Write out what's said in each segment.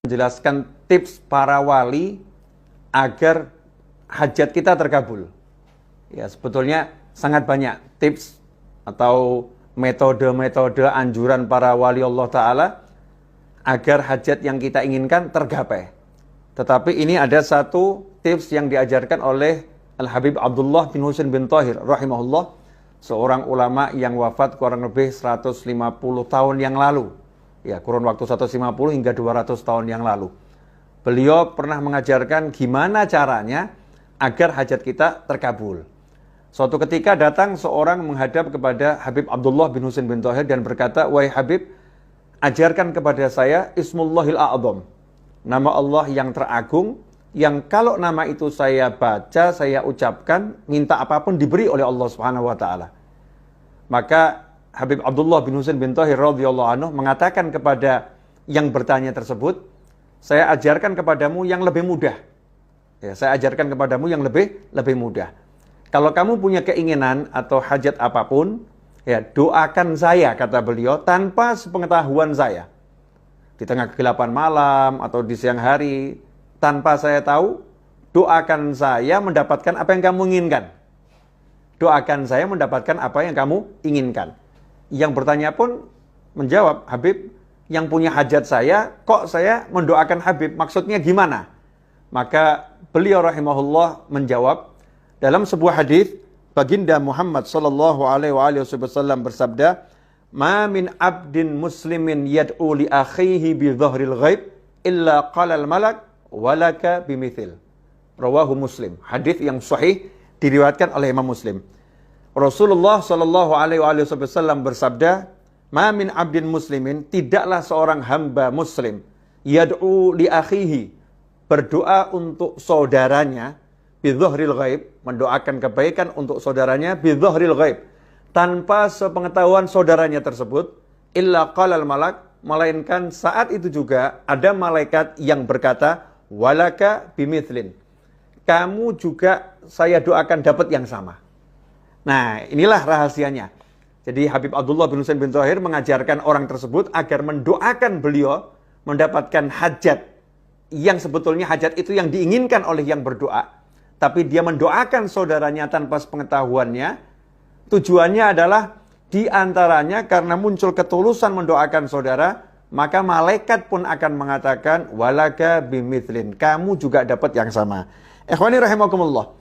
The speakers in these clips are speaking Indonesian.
menjelaskan tips para wali agar hajat kita terkabul. Ya, sebetulnya sangat banyak tips atau metode-metode anjuran para wali Allah Ta'ala agar hajat yang kita inginkan tergapai. Tetapi ini ada satu tips yang diajarkan oleh Al-Habib Abdullah bin Husain bin Thahir rahimahullah, seorang ulama yang wafat kurang lebih 150 tahun yang lalu. Ya, kurun waktu 150 hingga 200 tahun yang lalu. Beliau pernah mengajarkan gimana caranya agar hajat kita terkabul. Suatu ketika datang seorang menghadap kepada Habib Abdullah bin Husain bin Thahir dan berkata, "Wahai Habib, ajarkan kepada saya Ismullahil A'zam, nama Allah yang teragung, yang kalau nama itu saya baca, saya ucapkan, minta apapun diberi oleh Allah Subhanahu wa taala." Maka Habib Abdullah bin Husain bin Thahir radhiyallahu anhu mengatakan kepada yang bertanya tersebut, "Saya ajarkan kepadamu yang lebih mudah." Ya, saya ajarkan kepadamu yang lebih mudah. Kalau kamu punya keinginan atau hajat apapun, ya doakan saya, kata beliau, tanpa sepengetahuan saya. Di tengah kegelapan malam atau di siang hari, tanpa saya tahu, doakan saya mendapatkan apa yang kamu inginkan. Doakan saya mendapatkan apa yang kamu inginkan. Yang bertanya pun menjawab, "Habib, yang punya hajat saya, kok saya mendoakan Habib? Maksudnya gimana?" Maka beliau rahimahullah menjawab, dalam sebuah hadis baginda Muhammad sallallahu alaihi wasallam bersabda, "Ma min abdin muslimin yad'u li akhihi bi dhahril ghaib illa qala al malak walaka bimithil." Rawahu Muslim. Hadis yang sahih diriwayatkan oleh Imam Muslim. Rasulullah sallallahu alaihi wasallam bersabda, "Ma min abdin muslimin," tidaklah seorang hamba muslim, yad'u li akhihi, berdoa untuk saudaranya, bidzahril ghaib, mendoakan kebaikan untuk saudaranya, bidzahril ghaib, tanpa sepengetahuan saudaranya tersebut, illa qalal malak, melainkan saat itu juga ada malaikat yang berkata, walaka bimithlin, kamu juga saya doakan dapat yang sama. Nah, inilah rahasianya. Jadi Habib Abdullah bin Husain bin Thahir mengajarkan orang tersebut agar mendoakan beliau mendapatkan hajat yang sebetulnya hajat itu yang diinginkan oleh yang berdoa, tapi dia mendoakan saudaranya tanpa sepengetahuannya. Tujuannya adalah diantaranya karena muncul ketulusan mendoakan saudara, maka malaikat pun akan mengatakan walaka bimithlin, kamu juga dapat yang sama. Ikhwani rahimakumullah.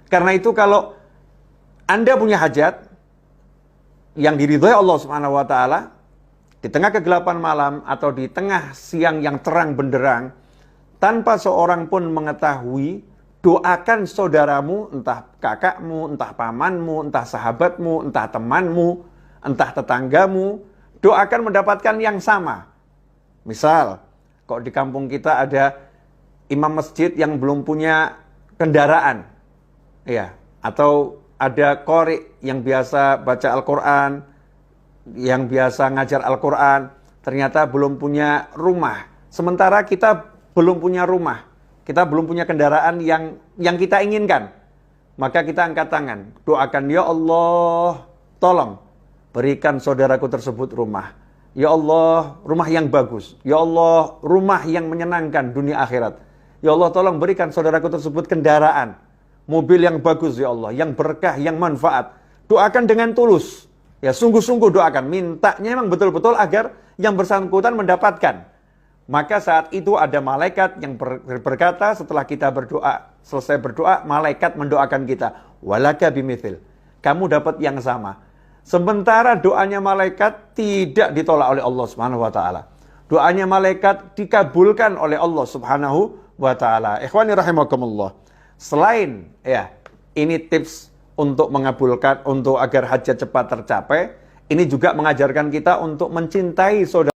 Karena itu kalau Anda punya hajat yang diridhai Allah Subhanahu wa taala di tengah kegelapan malam atau di tengah siang yang terang benderang, tanpa seorang pun mengetahui, doakan saudaramu, entah kakakmu, entah pamanmu, entah sahabatmu, entah temanmu, entah tetanggamu, doakan mendapatkan yang sama. Misal, kok di kampung kita ada imam masjid yang belum punya kendaraan, ya, atau ada qori yang biasa baca Al-Quran, yang biasa ngajar Al-Quran, ternyata belum punya rumah. Sementara kita belum punya rumah, kita belum punya kendaraan yang kita inginkan. Maka kita angkat tangan, doakan, ya Allah, tolong berikan saudaraku tersebut rumah. Ya Allah, rumah yang bagus. Ya Allah, rumah yang menyenangkan dunia akhirat. Ya Allah, tolong berikan saudaraku tersebut kendaraan, mobil yang bagus ya Allah, yang berkah, yang manfaat. Doakan dengan tulus. Ya, sungguh-sungguh doakan. Mintanya memang betul-betul agar yang bersangkutan mendapatkan. Maka saat itu ada malaikat yang berkata setelah kita berdoa, selesai berdoa, malaikat mendoakan kita. Walaka bimithil. Kamu dapat yang sama. Sementara doanya malaikat tidak ditolak oleh Allah Subhanahu wa taala. Doanya malaikat dikabulkan oleh Allah Subhanahu wa taala. Ikhwani rahimakumullah. Selain ya, ini tips untuk mengabulkan, untuk agar hajat cepat tercapai, ini juga mengajarkan kita untuk mencintai saudara.